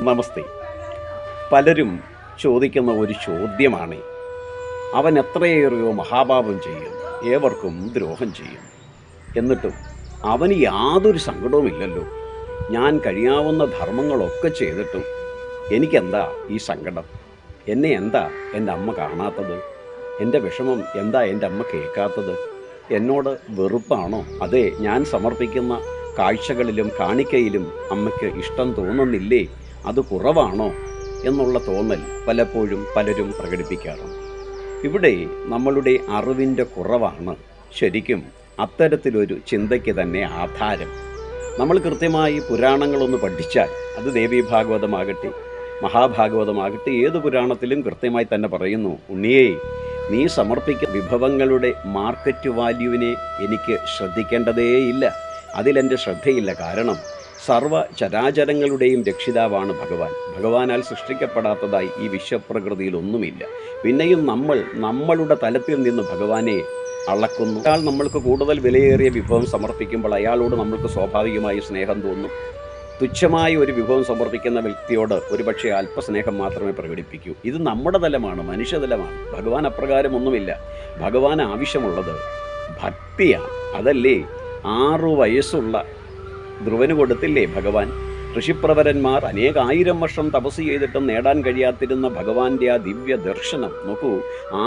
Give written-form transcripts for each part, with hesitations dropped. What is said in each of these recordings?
നമസ്തേ. പലരും ചോദിക്കുന്ന ഒരു ചോദ്യമാണ്, അവൻ എത്രയേറെയോ മഹാപാപം ചെയ്യും, ഏവർക്കും ദ്രോഹം ചെയ്യും, എന്നിട്ടും അവന് യാതൊരു സങ്കടവുമില്ലല്ലോ. ഞാൻ കഴിയാവുന്ന ധർമ്മങ്ങളൊക്കെ ചെയ്തിട്ടും എനിക്കെന്താ ഈ സങ്കടം? എന്നെ എന്താ എൻ്റെ അമ്മ കാണാത്തത്? എൻ്റെ വിഷമം എന്താ എൻ്റെ അമ്മ കേൾക്കാത്തത്? എന്നോട് വെറുപ്പാണോ? അതെ, ഞാൻ സമർപ്പിക്കുന്ന കാഴ്ചകളിലും കാണിക്കയിലും അമ്മയ്ക്ക് ഇഷ്ടം തോന്നുന്നില്ലേ? അത് കുറവാണോ എന്നുള്ള തോന്നൽ പലപ്പോഴും പലരും പ്രകടിപ്പിക്കാറുണ്ട്. ഇവിടെ നമ്മളുടെ അറിവിൻ്റെ കുറവാണ് ശരിക്കും അത്തരത്തിലൊരു ചിന്തയ്ക്ക് തന്നെ ആധാരം. നമ്മൾ കൃത്യമായി പുരാണങ്ങളൊന്ന് പഠിച്ചാൽ, അത് ദേവീ ഭാഗവതമാകട്ടെ മഹാഭാഗവതമാകട്ടെ, ഏത് പുരാണത്തിലും കൃത്യമായി തന്നെ പറയുന്നു, ഉണ്ണിയേ, നീ സമർപ്പിക്കുന്ന വിഭവങ്ങളുടെ മാർക്കറ്റ് വാല്യൂവിനെ എനിക്ക് ശ്രദ്ധിക്കേണ്ടതേയില്ല, അതിലെൻ്റെ ശ്രദ്ധയില്ല. കാരണം സർവ്വ ചരാചരങ്ങളുടെയും രക്ഷിതാവാണ് ഭഗവാൻ. ഭഗവാനാൽ സൃഷ്ടിക്കപ്പെടാത്തതായി ഈ വിശ്വപ്രകൃതിയിലൊന്നുമില്ല. പിന്നെയും നമ്മളുടെ തലത്തിൽ നിന്ന് ഭഗവാനെ അളക്കുന്നു. അയാൾ നമ്മൾക്ക് കൂടുതൽ വിലയേറിയ വിഭവം സമർപ്പിക്കുമ്പോൾ അയാളോട് നമ്മൾക്ക് സ്വാഭാവികമായി സ്നേഹം തോന്നും. തുച്ഛമായ ഒരു വിഭവം സമർപ്പിക്കുന്ന വ്യക്തിയോട് ഒരുപക്ഷെ അല്പസ്നേഹം മാത്രമേ പ്രകടിപ്പിക്കൂ. ഇത് നമ്മുടെ തലമാണ്, മനുഷ്യതലമാണ്. ഭഗവാൻ അപ്രകാരമൊന്നുമില്ല. ഭഗവാൻ ആവശ്യമുള്ളത് ഭക്തിയാണ്. അതല്ലേ 6 വയസ്സുള്ള ധ്രുവന് കൊടുത്തില്ലേ ഭഗവാൻ? ഋഷിപ്രവരന്മാർ അനേകായിരം വർഷം തപസ് ചെയ്തിട്ടും നേടാൻ കഴിയാത്തിരുന്ന ഭഗവാന്റെ ആ ദിവ്യ ദർശനം നോക്കൂ.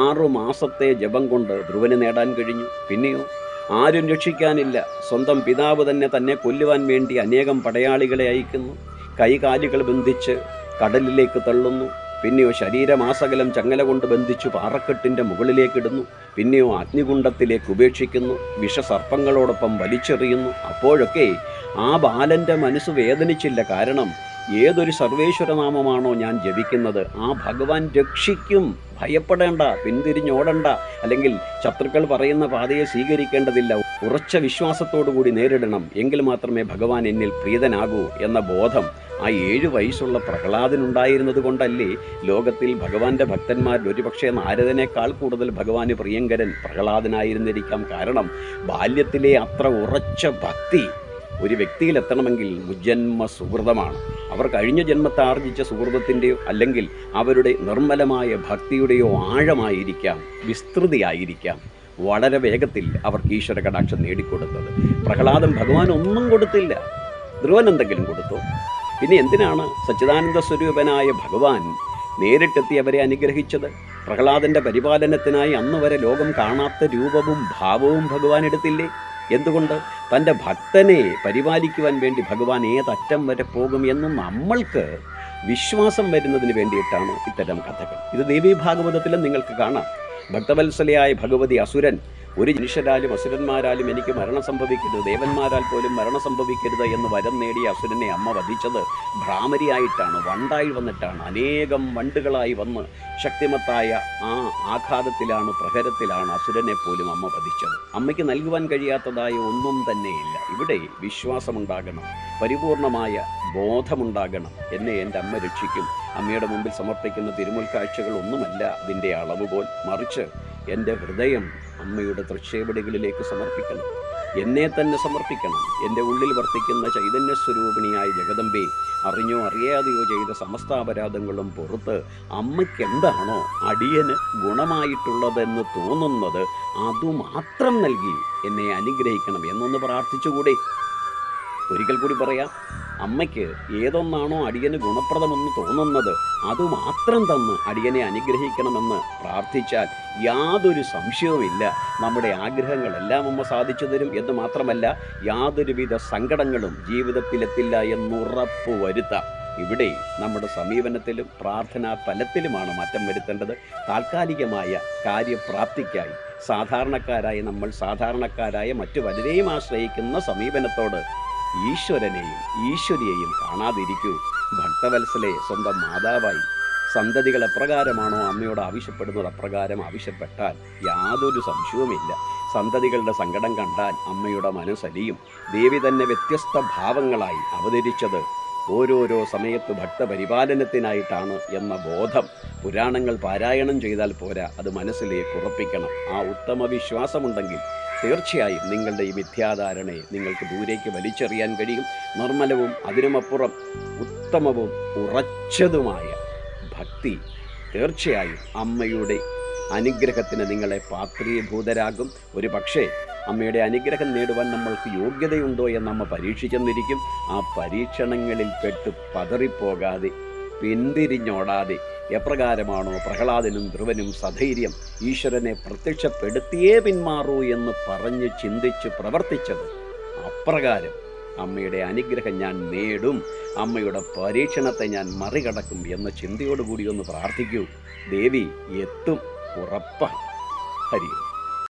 6 മാസത്തെ ജപം കൊണ്ട് ധ്രുവന് നേടാൻ കഴിഞ്ഞു. പിന്നെയോ ആരും രക്ഷിക്കാനില്ല. സ്വന്തം പിതാവ് തന്നെ കൊല്ലുവാൻ വേണ്ടി അനേകം പടയാളികളെ അയക്കുന്നു. കൈകാലുകൾ ബന്ധിച്ച് കടലിലേക്ക് തള്ളുന്നു. പിന്നെയോ ശരീരമാസകലം ചങ്ങല കൊണ്ട് ബന്ധിച്ചു പാറക്കെട്ടിൻ്റെ മുകളിലേക്കിടുന്നു. പിന്നെയോ അഗ്നികുണ്ഡത്തിലേക്ക് ഉപേക്ഷിക്കുന്നു. വിഷസർപ്പങ്ങളോടൊപ്പം വലിച്ചെറിയുന്നു. അപ്പോഴൊക്കെ ആ ബാലൻ്റെ മനസ്സ് വേദനിച്ചില്ല. കാരണം ഏതൊരു സർവേശ്വരനാമമാണോ ഞാൻ ജപിക്കുന്നത്, ആ ഭഗവാൻ രക്ഷിക്കും. ഭയപ്പെടേണ്ട, പിന്തിരിഞ്ഞോടണ്ട, അല്ലെങ്കിൽ ശത്രുക്കൾ പറയുന്ന പാതയെ സ്വീകരിക്കേണ്ടതില്ല. ഉറച്ച വിശ്വാസത്തോടുകൂടി നേരിടണം. എങ്കിൽ മാത്രമേ ഭഗവാൻ എന്നിൽ പ്രീതനാകൂ എന്ന ബോധം ആ 7 വയസ്സുള്ള പ്രഹ്ലാദനുണ്ടായിരുന്നത് കൊണ്ടല്ലേ ലോകത്തിൽ ഭഗവാന്റെ ഭക്തന്മാരിൽ ഒരുപക്ഷെ നാരദനേക്കാൾ കൂടുതൽ ഭഗവാന് പ്രിയങ്കരൻ പ്രഹ്ലാദനായിരുന്നിരിക്കാം. കാരണം ബാല്യത്തിലെ അത്ര ഉറച്ച ഭക്തി ഒരു വ്യക്തിയിലെത്തണമെങ്കിൽ മുജ്ജന്മ സുഹൃതമാണ്. അവർ കഴിഞ്ഞ ജന്മത്തെ ആർജിച്ച സുഹൃതത്തിൻ്റെയോ അല്ലെങ്കിൽ അവരുടെ നിർമ്മലമായ ഭക്തിയുടെയോ ആഴമായിരിക്കാം, വിസ്തൃതിയായിരിക്കാം വളരെ വേഗത്തിൽ അവർക്ക് ഈശ്വര കടാക്ഷം നേടിക്കൊടുത്തത്. പ്രഹ്ലാദൻ ഭഗവാൻ ഒന്നും കൊടുത്തില്ല. ധ്രുവൻ എന്തെങ്കിലും കൊടുത്തു? പിന്നെ എന്തിനാണ് സച്ചിദാനന്ദ സ്വരൂപനായ ഭഗവാൻ നേരിട്ടെത്തി അവരെ അനുഗ്രഹിച്ചത്? പ്രഹ്ലാദൻ്റെ പരിപാലനത്തിനായി അന്ന് വരെ ലോകം കാണാത്ത രൂപവും ഭാവവും ഭഗവാൻ എടുത്തില്ലേ? എന്തുകൊണ്ട്? തൻ്റെ ഭക്തനെ പരിപാലിക്കുവാൻ വേണ്ടി ഭഗവാൻ ഏതറ്റം വരെ പോകും എന്ന് നമ്മൾക്ക് വിശ്വാസം വരുന്നതിന് വേണ്ടിയിട്ടാണ് ഇത്തരം കഥകൾ. ഇത് ദേവീ ഭാഗവതത്തിലും നിങ്ങൾക്ക് കാണാം. ഭക്തവത്സലയായ ഭഗവതി അസുരൻ, ഒരു മനുഷ്യരാലും അസുരന്മാരാലും എനിക്ക് മരണം സംഭവിക്കരുത്, ദേവന്മാരാൽ പോലും മരണം സംഭവിക്കരുത് എന്ന് വരം നേടിയ അസുരനെ അമ്മ വധിച്ചത് ഭ്രാമരിയായിട്ടാണ്, വണ്ടായി വന്നിട്ടാണ്. അനേകം വണ്ടുകളായി വന്ന് ശക്തിമത്തായ ആ ആഘാതത്തിലാണ്, പ്രഹരത്തിലാണ് അസുരനെ പോലും അമ്മ വധിച്ചത്. അമ്മയ്ക്ക് നൽകുവാൻ കഴിയാത്തതായ ഒന്നും തന്നെയില്ല. ഇവിടെ വിശ്വാസമുണ്ടാകണം, പരിപൂർണമായ ബോധമുണ്ടാകണം. എന്നെ എൻ്റെ അമ്മ രക്ഷിക്കും. അമ്മയുടെ മുമ്പിൽ സമർപ്പിക്കുന്ന തിരുമുൽക്കാഴ്ചകളൊന്നുമല്ല അതിൻ്റെ അളവുകോൽ. മറിച്ച് എൻ്റെ ഹൃദയം അമ്മയുടെ തൃച്ചേവടികളിലേക്ക് സമർപ്പിക്കണം, എന്നെ തന്നെ സമർപ്പിക്കണം. എൻ്റെ ഉള്ളിൽ വർത്തിക്കുന്ന ചൈതന്യസ്വരൂപിണിയായ ജഗദമ്പേ, അറിഞ്ഞോ അറിയാതെയോ ചെയ്ത സമസ്ത അപരാധങ്ങളും പുറത്ത് അമ്മയ്ക്ക് എന്താണോ അടിയന് ഗുണമായിട്ടുള്ളതെന്ന് തോന്നുന്നത് അതുമാത്രം നൽകി എന്നെ അനുഗ്രഹിക്കണം എന്നൊന്ന് പ്രാർത്ഥിച്ചുകൂടെ? ഒരിക്കൽ കൂടി പറയാം, അമ്മയ്ക്ക് ഏതൊന്നാണോ അടിയന് ഗുണപ്രദമെന്ന് തോന്നുന്നത് അതുമാത്രം തന്ന് അടിയനെ അനുഗ്രഹിക്കണമെന്ന് പ്രാർത്ഥിച്ചാൽ യാതൊരു സംശയവുമില്ല, നമ്മുടെ ആഗ്രഹങ്ങളെല്ലാം അമ്മ സാധിച്ചു തരും. എന്ന് മാത്രമല്ല, യാതൊരുവിധ സങ്കടങ്ങളും ജീവിതത്തിലെത്തില്ല എന്നുറപ്പ് വരുത്താം. ഇവിടെ നമ്മുടെ സമീപനത്തിലും പ്രാർത്ഥനാ തലത്തിലുമാണ് മാറ്റം വരുത്തേണ്ടത്. താൽക്കാലികമായ കാര്യപ്രാപ്തിക്കായി സാധാരണക്കാരായ നമ്മൾ സാധാരണക്കാരായ മറ്റു പലരെയും ആശ്രയിക്കുന്ന സമീപനത്തോട് ഈശ്വരനെയും ഈശ്വരിയെയും കാണാതിരിക്കൂ. ഭക്തവത്സലെ സ്വന്തം മാതാവായി സന്തതികൾ എപ്രകാരമാണോ അമ്മയോട് ആവശ്യപ്പെടുന്നത് അപ്രകാരം ആവശ്യപ്പെട്ടാൽ യാതൊരു സംശയവുമില്ല, സന്തതികളുടെ സങ്കടം കണ്ടാൽ അമ്മയുടെ മനസ്സലിയും. ദേവി തന്നെ വ്യത്യസ്ത ഭാവങ്ങളായി അവതരിച്ചത് ഓരോരോ സമയത്ത് ഭക്തപരിപാലനത്തിനായിട്ടാണ് എന്ന ബോധം പുരാണങ്ങൾ പാരായണം ചെയ്താൽ പോരാ, അത് മനസ്സിലേക്ക് ഉറപ്പിക്കണം. ആ ഉത്തമ വിശ്വാസമുണ്ടെങ്കിൽ തീർച്ചയായും നിങ്ങളുടെ ഈ മിഥ്യാധാരണയെ നിങ്ങൾക്ക് ദൂരേക്ക് വലിച്ചെറിയാൻ കഴിയും. നിർമ്മലവും അതിനുമപ്പുറം ഉത്തമവും ഉറച്ചതുമായ ഭക്തി തീർച്ചയായും അമ്മയുടെ അനുഗ്രഹത്തിന് നിങ്ങളെ പാത്രീഭൂതരാകും. ഒരു പക്ഷേ അമ്മയുടെ അനുഗ്രഹം നേടുവാൻ നമ്മൾക്ക് യോഗ്യതയുണ്ടോ എന്ന് അമ്മ പരീക്ഷിച്ചെന്നിരിക്കും. ആ പരീക്ഷണങ്ങളിൽ പെട്ട് പതറിപ്പോകാതെ, പിന്തിരിഞ്ഞോടാതെ, എപ്രകാരമാണോ പ്രഹ്ലാദനും ധ്രുവനും സധൈര്യം ഈശ്വരനെ പ്രത്യക്ഷപ്പെടുത്തിയേ പിന്മാറൂ എന്ന് പറഞ്ഞ് ചിന്തിച്ച് പ്രവർത്തിച്ചത്, അപ്രകാരം അമ്മയുടെ അനുഗ്രഹം ഞാൻ നേടും, അമ്മയുടെ പരീക്ഷണത്തെ ഞാൻ മറികടക്കും എന്ന ചിന്തയോടുകൂടി ഒന്ന് പ്രാർത്ഥിക്കൂ. ദേവി എത്തും, ഉറപ്പാണ്. ഹരി.